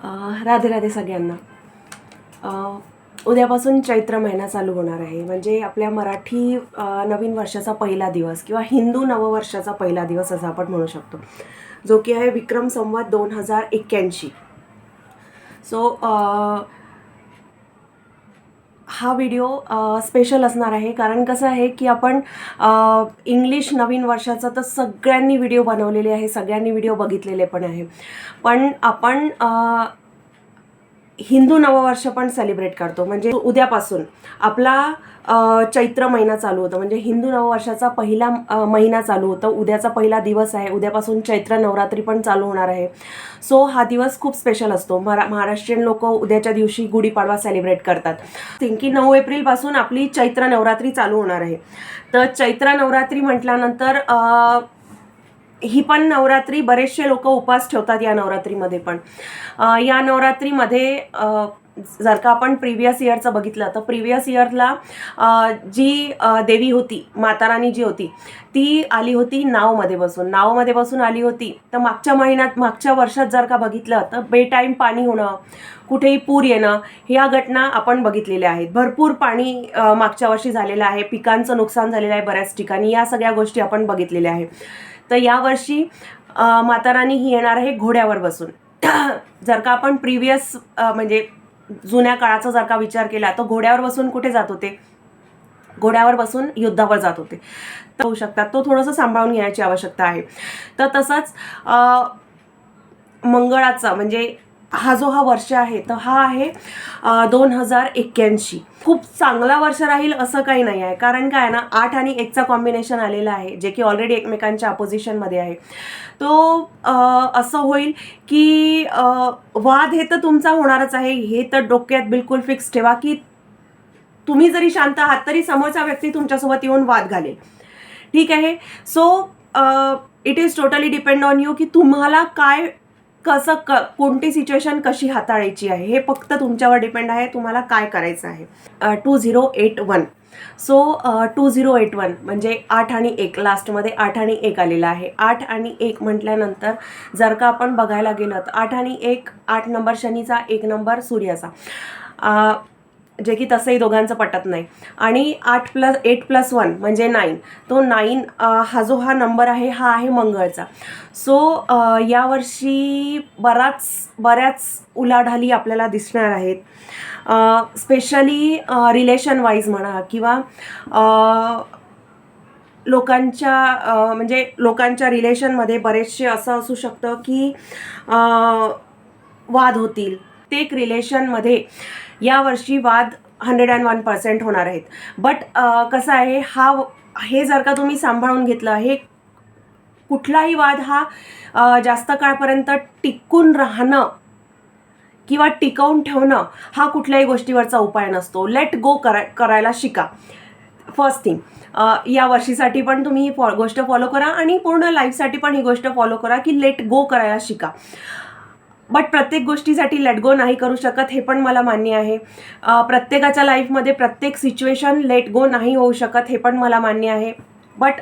राधे राधे सगळ्यांना. उद्यापासून चैत्र महिना चालू होणार आहे, म्हणजे आपल्या मराठी नवीन वर्षाचा पहिला दिवस किंवा हिंदू नववर्षाचा पहिला दिवस असं आपण म्हणू शकतो, जो की आहे विक्रम संवत 2081. सो हा व्हिडिओ स्पेशल असणार आहे, कारण कसं आहे की आपण इंग्लिश नवीन वर्षाचा तर सगळ्यांनी व्हिडिओ बनवलेले आहे, सगळ्यांनी व्हिडिओ बघितलेले पण आहे, पण आपण हिंदू नववर्ष पण सेलिब्रेट करतो. म्हणजे उद्यापासून आपला चैत्र महिना चालू होतो, म्हणजे हिंदू नववर्षाचा पहिला महिना चालू होतो. उद्याचा पहिला दिवस आहे, उद्यापासून चैत्र नवरात्री पण चालू होणार आहे. सो हा दिवस खूप स्पेशल असतो. महाराष्ट्रीयन लोक उद्याच्या दिवशी गुढीपाडवा सेलिब्रेट करतात. की 9 एप्रिलपासून आपली चैत्र नवरात्री चालू होणार आहे. तर चैत्र नवरात्री म्हटल्यानंतर ही पण नवरात्री बरेचसे लोक उपवास ठेवतात. या नवरात्रीमध्ये पण या नवरात्रीमध्ये जर का आपण प्रिव्हियस इयरचं बघितलं तर प्रिव्हियस इयरला जी देवी होती, माता राणी जी होती, ती आली होती नावमध्ये बसून आली होती. तर मागच्या वर्षात जर का बघितलं तर बेटाईम पाणी होणं, कुठेही पूर येणं, ह्या घटना आपण बघितलेल्या आहेत. भरपूर पाणी मागच्या वर्षी झालेलं आहे, पिकांचं नुकसान झालेलं आहे बऱ्याच ठिकाणी. या सगळ्या गोष्टी आपण बघितलेल्या आहेत. तर यावर्षी माता राणी ही येणार आहे घोड्यावर बसून. जर का आपण प्रिव्हियस म्हणजे जुन्या काळाचा जर का विचार केला तर घोड्यावर बसून कुठे जात होते? घोड्यावर बसून युद्धावर जात होते. तर होऊ शकतात, तो थोडंसं सांभाळून घेण्याची आवश्यकता आहे. तर तसंच मंगळाचा म्हणजे हा जो वर्ष आहे तर हा आहे 2081. खूप चांगला वर्ष राहील असं काही नाही आहे, कारण काय ना 8 आणि 1चा कॉम्बिनेशन आलेला आहे, जे की ऑलरेडी एकमेकांच्या अपोजिशनमध्ये आहे. तो असं होईल की वाद हे तर तुमचा होणारच आहे, हे तर डोक्यात बिलकुल फिक्स ठेवा की तुम्ही जरी शांत आहात तरी समोरचा व्यक्ती तुमच्यासोबत येऊन वाद घालेल. ठीक आहे. So it is totally depend on you की तुम्हाला काय कसं कोणती सिच्युएशन कशी हाताळायची आहे, हे फक्त तुमच्यावर डिपेंड आहे, तुम्हाला काय करायचं आहे. 2081. सो 2081 म्हणजे 8 आणि 1, लास्टमध्ये 8 आणि 1 आलेला आहे. 8 आणि 1 म्हटल्यानंतर जर का आपण बघायला गेलं तर 8 आणि 1, 8 नंबर शनीचा, 1 नंबर सूर्याचा, जे की तसंही दोघांचं पटत नाही. आणि 8+1 म्हणजे 9. तो 9 हा नंबर आहे, हा आहे मंगळचा. सो यावर्षी बऱ्याच उलाढाली आपल्याला दिसणार आहेत. स्पेशली रिलेशन वाईज म्हणा किंवा लोकांच्या रिलेशनमध्ये बरेचसे असं असू शकतं की वाद होतील. प्रत्येक रिलेशनमध्ये यावर्षी वाद 101% होणार आहेत. बट कसं आहे, हे जर का तुम्ही सांभाळून घेतलं, हे कुठलाही वाद हा जास्त काळपर्यंत टिकून राहणं किंवा टिकवून ठेवणं हा कुठल्याही गोष्टीवरचा उपाय नसतो. लेट गो करायला शिका. फर्स्ट थिंग, या वर्षीसाठी पण तुम्ही ही गोष्ट फॉलो करा आणि पूर्ण लाईफसाठी पण ही गोष्ट फॉलो करा की लेट गो करायला शिका. बट प्रत्येक गोष्टीसाठी लेट गो नाही करू शकत, हे पण मला मान्य आहे. प्रत्येकाच्या लाईफमध्ये प्रत्येक सिच्युएशन लेट गो नाही होऊ शकत, हे पण मला मान्य आहे. बट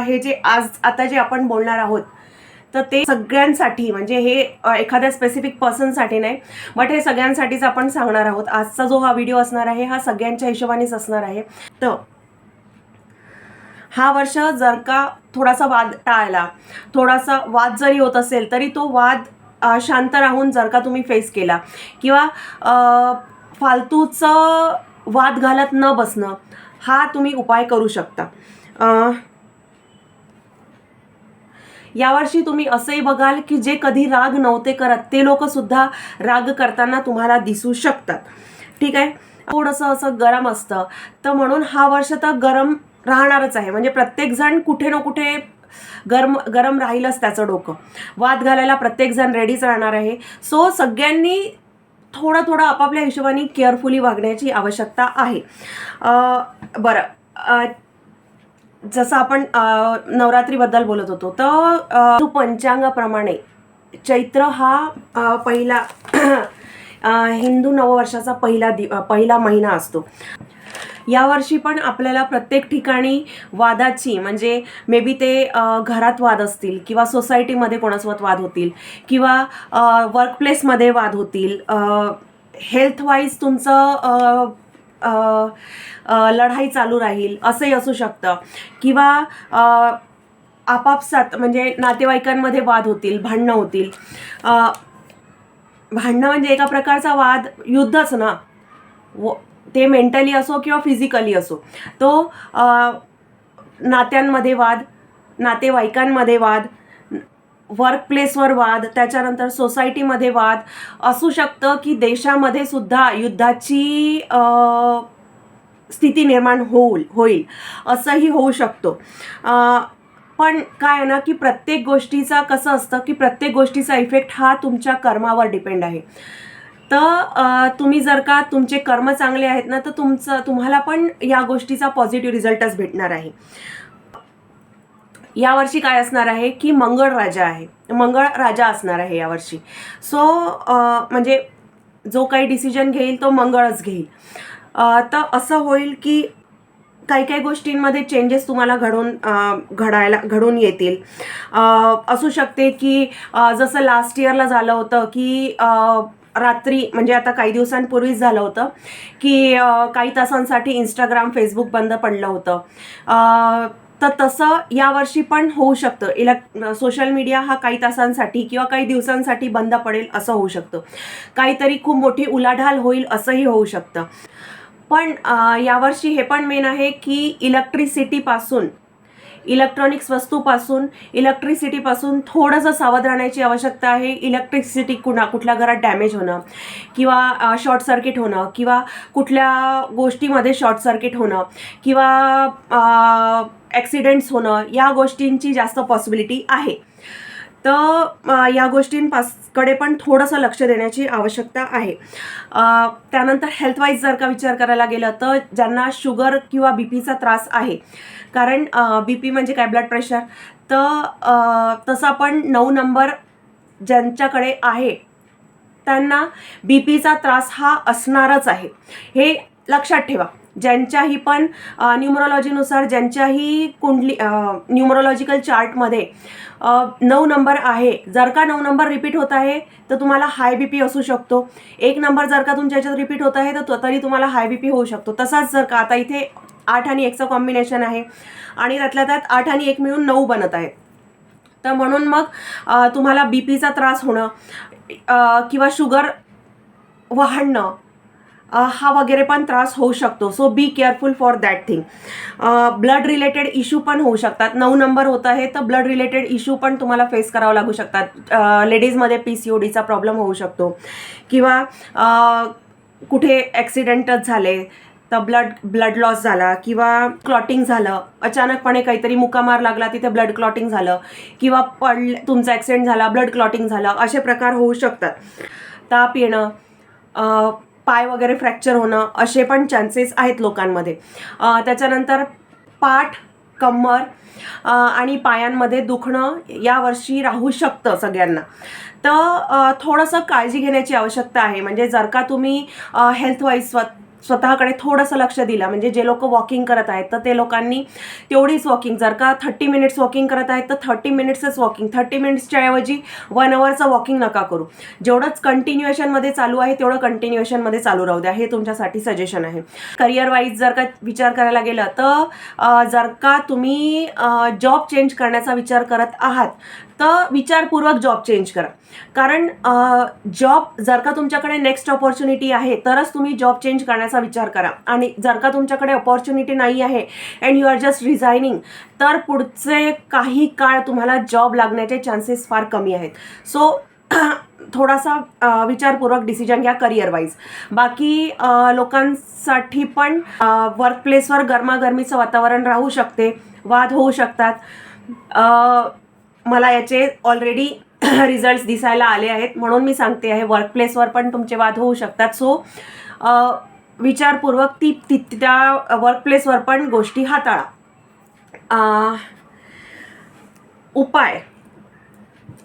हे जे आता जे आपण बोलणार आहोत तर ते सगळ्यांसाठी, म्हणजे हे एखाद्या स्पेसिफिक पर्सनसाठी नाही, बट हे सगळ्यांसाठीच आपण सांगणार आहोत. आजचा जो हा व्हिडिओ असणार आहे हा सगळ्यांच्या हिशोबानेच असणार आहे. तर हा वर्ष जर का थोडासा वाद टाळला, थोडासा वाद जरी होत असेल तरी तो वाद शांत राहून जर का तुम्ही फेस केला किंवा फालतूचं वाद घालत न बसणं, हा तुम्ही उपाय करू शकता. यावर्षी तुम्ही असंही बघाल की जे कधी राग नव्हते करत ते लोक सुद्धा राग करताना तुम्हाला दिसू शकतात. ठीक आहे. थोडंसं असं गरम असतं, तर म्हणून हा वर्ष तर गरम राहणारच आहे. म्हणजे प्रत्येकजण कुठे ना कुठे गरम राहीलच त्याचं डोकं. वाद घालायला प्रत्येकजण रेडीच राहणार आहे. सो सगळ्यांनी थोडं आपापल्या हिशोबाने केअरफुली वागण्याची आवश्यकता आहे. बरं, जसं आपण नवरात्रीबद्दल बोलत होतो, तर पंचांगाप्रमाणे चैत्र हा पहिला हिंदू नववर्षाचा पहिला महिना असतो. यावर्षी पण आपल्याला प्रत्येक ठिकाणी वादाची, म्हणजे मे बी ते घरात वाद असतील किंवा सोसायटीमध्ये कोणासोबत वाद होतील किंवा वर्कप्लेसमध्ये वाद होतील, हेल्थ वाईज तुमचं लढाई चालू राहील असंही असू शकतं, किंवा आपापसात म्हणजे नातेवाईकांमध्ये वाद होतील, भांडणं होतील. भांडणं म्हणजे एका प्रकारचा वाद, युद्धच ना, ते मेंटली असो किंवा फिजिकली असो. तो नात्यांमध्ये वाद, नातेवाईकांमध्ये वाद, वर्कप्लेसवर वाद, त्याच्यानंतर सोसायटीमध्ये वाद असू शकतं, की देशामध्ये सुद्धा युद्धाची स्थिती निर्माण होईल असंही होऊ शकतो. पण काय आहे ना, की प्रत्येक गोष्टीचा कसं असतं, की प्रत्येक गोष्टीचा इफेक्ट हा तुमच्या कर्मावर डिपेंड आहे. तर तुम्ही जर का तुमचे कर्म चांगले आहेत ना, तर तुम्हाला पण या गोष्टीचा पॉझिटिव्ह रिझल्टच भेटणार आहे. यावर्षी काय असणार आहे, की मंगळ राजा असणार आहे यावर्षी. सो म्हणजे जो काही डिसिजन घेईल तो मंगळच घेईल. तर असं होईल की काही गोष्टींमध्ये चेंजेस तुम्हाला घडून येतील. असू शकते की जसं लास्ट इयरला झालं होतं, की रात्री, म्हणजे आता काही दिवसांपूर्वीच झालं होतं, की काही तासांसाठी इंस्टाग्राम, फेसबुक बंद पडलं होतं. तर तसं यावर्षी पण होऊ शकतं. सोशल मीडिया हा काही तासांसाठी किंवा काही दिवसांसाठी बंद पडेल असं होऊ शकतं. काहीतरी खूप मोठी उलाढाल होईल असंही होऊ शकतं. पण यावर्षी हे पण मेन आहे की इलेक्ट्रॉनिक्स वस्तूपासून, इलेक्ट्रिसिटीपासून थोडंसं सावध राहण्याची आवश्यकता आहे. इलेक्ट्रिसिटी कुठल्या घरात डॅमेज होणं किंवा शॉर्ट सर्किट होणं किंवा कुठल्या गोष्टीमध्ये शॉर्ट सर्किट होणं किंवा ॲक्सिडेंट्स होणं, या गोष्टींची जास्त पॉसिबिलिटी आहे. तर या गोष्टींकडे पण थोडंसं लक्ष देण्याची आवश्यकता आहे. त्यानंतर हेल्थवाईज जर का विचार करायला गेलं तर ज्यांना शुगर किंवा बीपीचा त्रास आहे, कारण बीपी म्हणजे काय, ब्लड प्रेशर, तर तसा पण 9 नंबर ज्यांच्याकडे आहे त्यांना बीपीचा त्रास हा असणारच आहे, हे लक्षात ठेवा. ज्यांच्याही पण न्यूमरोलॉजीनुसार, ज्यांच्याही न्यूमरोलॉजिकल चार्टमध्ये 9 नंबर आहे, जर का 9 नंबर रिपीट होत आहे तर तुम्हाला हाय बीपी असू शकतो. 1 नंबर जर का तुमच्या ह्याच्यात रिपीट होत आहे तर तरी तुम्हाला हाय बीपी होऊ शकतो. तसाच जर का आता इथे 8 आणि 1चं कॉम्बिनेशन आहे आणि त्यातल्या त्यात 8 आणि 1 मिळून 9 बनत आहे, तर म्हणून मग तुम्हाला बीपीचा त्रास होणं किंवा शुगर वाढणं हा वगैरे पण त्रास होऊ शकतो. So be careful for that thing. Blood related issue पण होऊ शकतात. 9 नंबर होत आहे तर ब्लड रिलेटेड इश्यू पण तुम्हाला फेस करावं लागू शकतात. लेडीजमध्ये PCODचा प्रॉब्लेम होऊ शकतो किंवा कुठे ॲक्सिडेंटच झाले तर ब्लड लॉस झाला किंवा क्लॉटिंग झालं, अचानकपणे काहीतरी मुकामार लागला, तिथे ब्लड क्लॉटिंग झालं किंवा तुमचा ॲक्सिडेंट झाला, ब्लड क्लॉटिंग झालं, असे प्रकार होऊ शकतात. ताप येणं, पाय वगैरे फ्रॅक्चर होणं, असे पण चान्सेस आहेत लोकांमध्ये. त्याच्यानंतर पाठ, कंबर आणि पायांमध्ये दुखणं यावर्षी राहू शकतं सगळ्यांना. तर थोडंसं काळजी घेण्याची आवश्यकता आहे. म्हणजे जर का तुम्ही हेल्थवाईज स्वतःकडे थोडंसं लक्ष दिलं, म्हणजे जे लोक वॉकिंग करत आहेत तर ते लोकांनी तेवढीच वॉकिंग, जर का 30 मिनिट्स वॉकिंग करत आहेत तर 30 मिनिट्सच वॉकिंग, 30 मिनिट्सच्या ऐवजी 1 आवरचं वॉकिंग नका करू. जेवढंच कंटिन्युएशनमध्ये चालू आहे तेवढं कंटिन्युएशनमध्ये चालू राहू द्या, हे तुमच्यासाठी सजेशन आहे. करिअर वाईज जर का विचार करायला गेलं तर जर का तुम्ही जॉब चेंज करण्याचा विचार करत आहात तर विचारपूर्वक जॉब चेंज करा. कारण जॉब जर का तुमच्याकडे नेक्स्ट ऑपॉर्च्युनिटी आहे तरच तुम्ही जॉब चेंज करण्याचा विचार करा. आणि जर का तुमच्याकडे ऑपॉर्च्युनिटी नाही आहे अँड यू आर जस्ट रिझायनिंग, तर पुढचे काही काळ तुम्हाला जॉब लागण्याचे चान्सेस फार कमी आहेत. सो थोडासा विचारपूर्वक डिसिजन घ्या करिअर वाईज. बाकी लोकांसाठी पण वर्कप्लेसवर गरमागरमीचं वातावरण राहू शकते, वाद होऊ शकतात. मला याचे ऑलरेडी रिझल्ट्स दिसायला आले आहेत, म्हणून मी सांगते आहे, वर्कप्लेसवर पण तुमचे वाद होऊ शकतात. सो विचारपूर्वक त्या वर्कप्लेसवर पण गोष्टी हाताळा. उपाय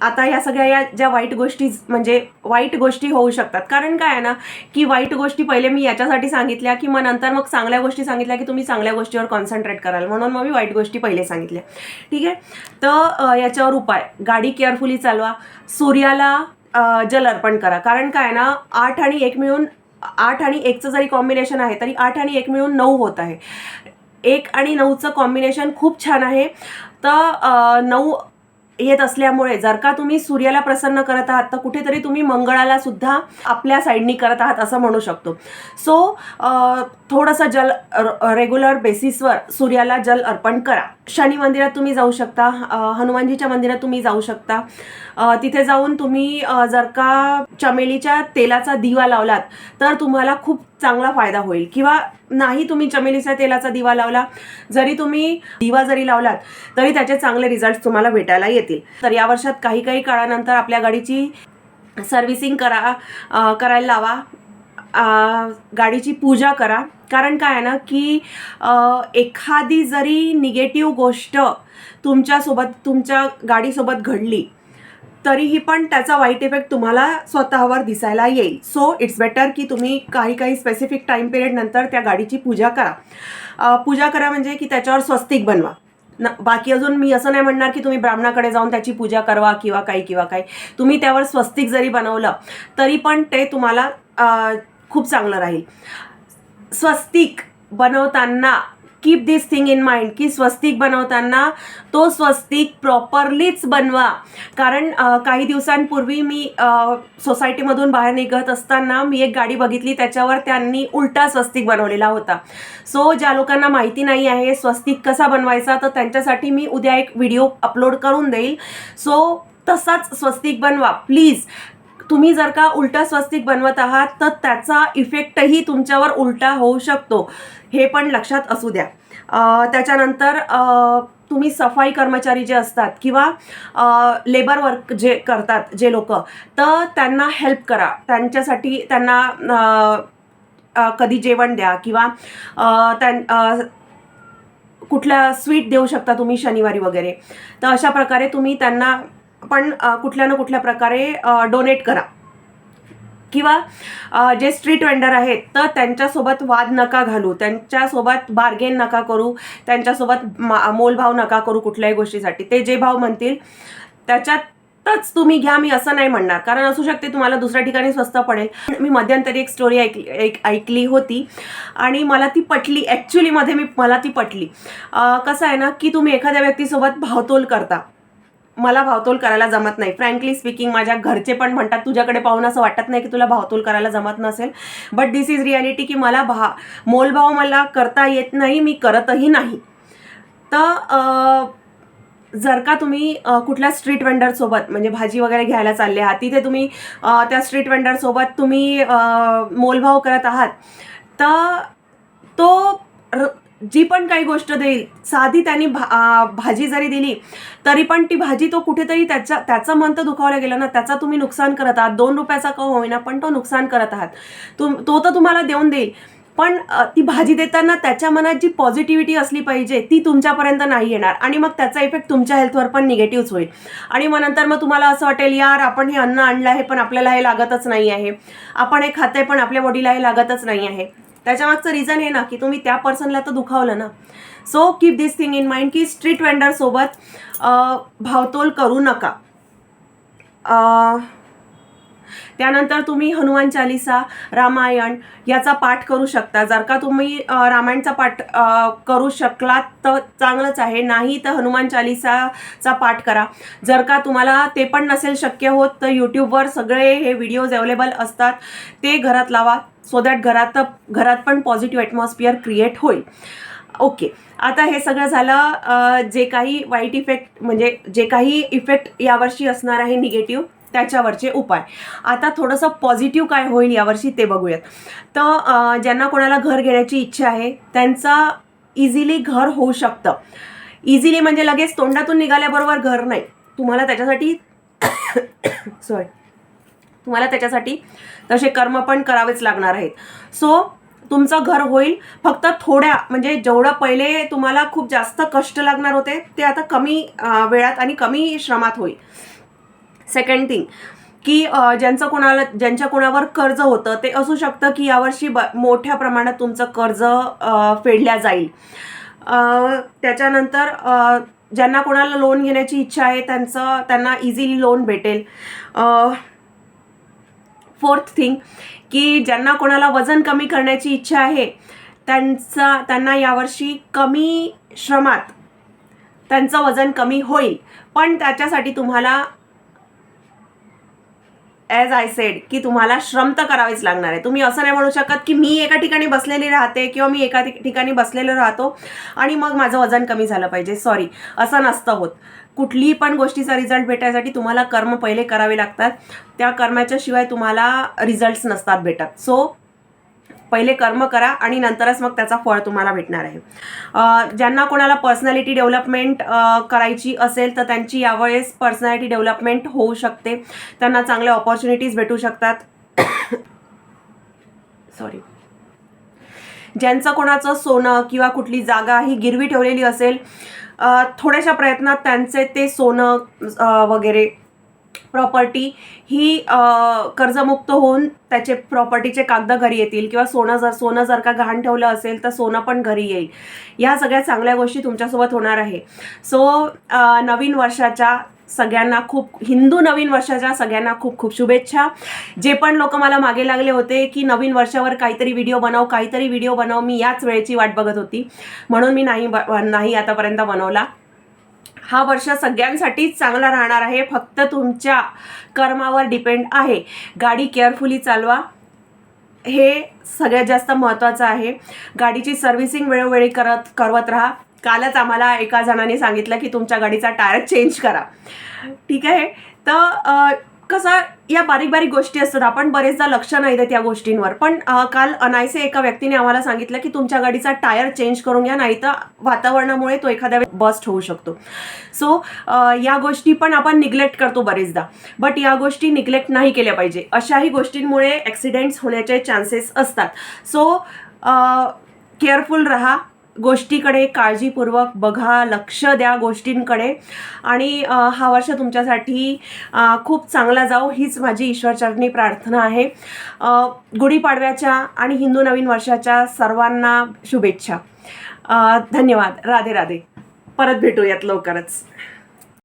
आता या सगळ्या या ज्या वाईट गोष्टी म्हणजे वाईट गोष्टी होऊ शकतात, कारण काय आहे ना की वाईट गोष्टी पहिले मी याच्यासाठी सांगितल्या की मग नंतर मग चांगल्या गोष्टी सांगितल्या की तुम्ही चांगल्या गोष्टीवर कॉन्सन्ट्रेट कराल, म्हणून मग मी वाईट गोष्टी पहिले सांगितल्या. ठीक आहे. तर याच्यावर उपाय, गाडी केअरफुली चालवा, सूर्याला जल अर्पण करा. कारण काय ना 8 आणि 1 मिळून 8 आणि 1चं जरी कॉम्बिनेशन आहे तरी 8 आणि 1 मिळून 9 होत आहे. 1 आणि 9चं कॉम्बिनेशन खूप छान आहे. तर 9 येत असल्यामुळे जर का तुम्ही सूर्याला प्रसन्न करत आहात तर कुठेतरी तुम्ही मंगळाला सुद्धा आपल्या साईडनी करत आहात असं म्हणू शकतो. सो थोडंसं जल रेग्युलर बेसिसवर सूर्याला जल अर्पण करा. शनी मंदिरात तुम्ही जाऊ शकता, हनुमानजीच्या मंदिरात तुम्ही जाऊ शकता. तिथे जाऊन तुम्ही जर का चमेलीच्या तेलाचा दिवा लावलात तर तुम्हाला खूप चांगला फायदा होईल. किंवा नाही तुम्ही चमेलीच्या तेलाचा दिवा लावला, जरी तुम्ही दिवा जरी लावलात तरी त्याचे चांगले रिझल्ट तुम्हाला भेटायला येतील. तर या वर्षात काही काळानंतर आपल्या गाडीची सर्व्हिसिंग करायला लावा, गाडीची पूजा करा. कारण काय आहे ना की एखादी जरी निगेटिव्ह गोष्ट तुमच्यासोबत तुमच्या गाडीसोबत घडली तरीही पण त्याचा वाईट इफेक्ट तुम्हाला स्वतःवर दिसायला येईल. सो इट्स बेटर की तुम्ही काही स्पेसिफिक टाईम पिरियड नंतर त्या गाडीची पूजा करा. पूजा करा म्हणजे की त्याच्यावर स्वस्तिक बनवा. बाकी अजून मी असं नाही म्हणणार की तुम्ही ब्राह्मणाकडे जाऊन त्याची पूजा करवा किंवा काही. तुम्ही त्यावर स्वस्तिक जरी बनवलं तरी पण ते तुम्हाला खूप चांगलं राहील. स्वस्तिक बनवताना keep this thing in mind की स्वस्तिक बनवताना तो स्वस्तिक प्रॉपरलीच बनवा. कारण काही दिवसांपूर्वी मी सोसायटीमधून बाहेर निघत असताना मी एक गाडी बघितली, त्याच्यावर त्यांनी उलटा स्वस्तिक बनवलेला होता. सो ज्या लोकांना माहिती नाही आहे स्वस्तिक कसा बनवायचा तर त्यांच्यासाठी मी उद्या एक व्हिडिओ अपलोड करून देईल. सो तसाच स्वस्तिक बनवा प्लीज. तुम्ही जर का उलटा स्वस्तिक बनवत आहात तर त्याचा इफेक्टही तुमच्यावर उलटा होऊ शकतो, हे पण लक्षात असू द्या. त्याच्यानंतर तुम्ही सफाई कर्मचारी जे असतात किंवा लेबर वर्क जे करतात जे लोक, तर त्यांना हेल्प करा. त्यांच्यासाठी त्यांना कधी जेवण द्या किंवा कुठल्या स्वीट देऊ शकता तुम्ही शनिवारी वगैरे. तर अशा प्रकारे तुम्ही त्यांना पण कुठल्या ना कुठल्या प्रकारे डोनेट करा. किंवा जे स्ट्रीट वेंडर आहेत तर त्यांच्यासोबत वाद नका घालू, त्यांच्यासोबत बार्गेन नका करू, त्यांच्यासोबत मोलभाव नका करू कुठल्याही गोष्टीसाठी. ते जे भाव म्हणतील त्याच्यातच तुम्ही घ्या, मी असं नाही म्हणणार. कारण असू शकते तुम्हाला दुसऱ्या ठिकाणी स्वस्त पडेल. मी मध्यंतरी एक स्टोरी ऐकली होती आणि मला ती पटली. ॲक्च्युलीमध्ये मला ती पटली. कसं आहे ना की तुम्ही एखाद्या व्यक्तीसोबत भावतोल करता. मला भावतोल करायला जमत नाही, फ्रँकली स्पीकिंग. माझ्या घरचे पण म्हणतात तुझ्याकडे पाहून असं वाटत नाही की तुला भावतोल करायला जमत नसेल. बट दिस इज रियालिटी की मला मोलभाव मला करता येत नाही, मी करतही नाही. तर जर का तुम्ही कुठल्या स्ट्रीट वेंडरसोबत म्हणजे भाजी वगैरे घ्यायला चालले आहात, तिथे तुम्ही त्या स्ट्रीट वेंडरसोबत तुम्ही मोलभाव करत आहात, तर तो जी पण काही गोष्ट देईल, साधी त्यांनी भाजी जरी दिली तरी पण ती भाजी तो कुठेतरी त्याचं मन तर दुखावलं गेलं ना, त्याचा तुम्ही नुकसान करत आहात. 2 रुपयाचा का होईना पण तो नुकसान करत आहात. तो तर तुम्हाला देऊन देईल, पण ती भाजी देताना त्याच्या मनात जी पॉझिटिव्हिटी असली पाहिजे ती तुमच्यापर्यंत नाही येणार आणि मग त्याचा इफेक्ट तुमच्या हेल्थवर पण निगेटिव्हच होईल. आणि मग नंतर मग तुम्हाला असं वाटेल यार आपण हे अन्न आणलं आहे पण आपल्याला हे लागतच नाही आहे, आपण हे खातंय पण आपल्या बॉडीला हे लागतच नाही आहे. त्याच्या मागचं रिझन हे ना की तुम्ही त्या पर्सनला तर दुखावलं ना. So keep this thing in mind की स्ट्रीट वेंडर सोबत भावतोल करू नका. त्यानंतर तुम्ही हनुमान चालिसा, रामायण याचा पाठ करू शकता. जर का तुम्ही रामायणचा पाठ करू शकलात तर चांगलंच आहे, नाही तर हनुमान चालिसाचा पाठ करा. जर का तुम्हाला ते पण नसेल शक्य होत तर यूट्यूबवर सगळे हे व्हिडिओज अवेलेबल असतात, ते घरात लावा. सो दॅट घरात पण पॉझिटिव्ह ॲटमॉस्फिअर क्रिएट होईल. ओके, आता हे सगळं झालं जे काही वाईट इफेक्ट म्हणजे जे काही इफेक्ट यावर्षी असणार आहे निगेटिव्ह त्याच्यावरचे उपाय. आता थोडंसं पॉझिटिव्ह काय होईल यावर्षी ते बघूयात. तर ज्यांना कोणाला घर घेण्याची इच्छा आहे त्यांचा इझिली घर होऊ शकतं. इझिली म्हणजे लगेच तोंडातून निघाल्याबरोबर घर नाही, तुम्हाला त्याच्यासाठी तसे कर्म पण करावेच लागणार आहेत. सो तुमचं घर होईल, फक्त थोड्या म्हणजे जेवढं पहिले तुम्हाला खूप जास्त कष्ट लागणार होते ते आता कमी वेळात आणि कमी श्रमात होईल. सेकंड थिंग की ज्यांच्या कोणावर कर्ज होतं ते असू शकतं की यावर्षी मोठ्या प्रमाणात तुमचं कर्ज फेडल्या जाईल. त्याच्यानंतर ज्यांना कोणाला लोन घेण्याची इच्छा आहे त्यांना इझिली लोन भेटेल. फोर्थ थिंग की ज्यांना कोणाला वजन कमी करण्याची इच्छा आहे त्यांना यावर्षी कमी श्रमात त्यांचं वजन कमी होईल. पण त्याच्यासाठी तुम्हाला ॲज आय सेड की तुम्हाला श्रम तर करावेच लागणार आहे. तुम्ही असं नाही म्हणू शकत की मी एका ठिकाणी बसलेली राहते किंवा मी एका ठिकाणी बसलेलं राहतो आणि मग माझं वजन कमी झालं पाहिजे. सॉरी, असं नसतं होत. कुठलीही पण गोष्टीचा रिझल्ट भेटायसाठी तुम्हाला कर्म पहिले करावे लागतात. त्या कर्माच्या शिवाय तुम्हाला रिझल्ट्स नसतात भेटत. सो पहिले कर्म करा आणि नंतरच मग त्याचा फळ तुम्हाला भेटणार आहे. ज्यांना कोणाला पर्सनॅलिटी डेव्हलपमेंट करायची असेल तर त्यांची यावेळेस पर्सनॅलिटी डेव्हलपमेंट होऊ शकते. त्यांना चांगल्या ऑपॉर्च्युनिटीज भेटू शकतात. सॉरी, ज्यांचं कोणाचं सोनं किंवा कुठली जागा ही गिरवी ठेवलेली असेल, थोड्याशा प्रयत्नात त्यांचे ते सोनं वगैरे प्रॉपर्टी ही कर्जमुक्त होऊन त्याचे प्रॉपर्टीचे कागद घरी येतील किंवा सोनं जर का गहाण ठेवलं असेल तर सोनं पण घरी येईल. या सगळ्या चांगल्या गोष्टी तुमच्यासोबत होणार आहे. सो नवीन वर्षाच्या सगळ्यांना हिंदू नवीन वर्षाच्या सगळ्यांना खूप खूप शुभेच्छा. जे पण लोक मला मागे लागले होते की नवीन वर्षावर काहीतरी व्हिडिओ बनव, मी याच वेळेची वाट बघत होती म्हणून मी नाही आतापर्यंत बनवला. हा वर्ष सगळ्यांसाठीच चांगला राहणार आहे. फक्त तुमच्या कर्मावर डिपेंड आहे. गाडी केअरफुली चालवा, हे सगळ्यात जास्त महत्त्वाचं आहे. गाडीची सर्व्हिसिंग वेळोवेळी करत राहा. कालच आम्हाला एका जणाने सांगितलं की तुमच्या गाडीचा टायर चेंज करा. ठीक आहे, तर कसं या बारीक बारीक गोष्टी असतात, आपण बरेचदा लक्ष नाही देत या गोष्टींवर. पण काल अनायसे एका व्यक्तीने आम्हाला सांगितलं की तुमच्या गाडीचा टायर चेंज करून घ्या, नाही तर वातावरणामुळे तो एखाद्या वेळेस बस्ट होऊ शकतो. सो या गोष्टी पण आपण निग्लेक्ट करतो बरेचदा, बट या गोष्टी निग्लेक्ट नाही केल्या पाहिजे. अशाही गोष्टींमुळे ॲक्सिडेंट्स होण्याचे चान्सेस असतात. सो केअरफुल राहा, गोष्टीकडे काळजीपूर्वक बघा, लक्ष द्या गोष्टींकडे, आणि हा वर्ष तुमच्यासाठी खूप चांगला जाऊ हीच माझी ईश्वरचरणी प्रार्थना आहे. गुढीपाडव्याच्या आणि हिंदू नवीन वर्षाच्या सर्वांना शुभेच्छा. धन्यवाद. राधे राधे. परत भेटूयात लवकरच.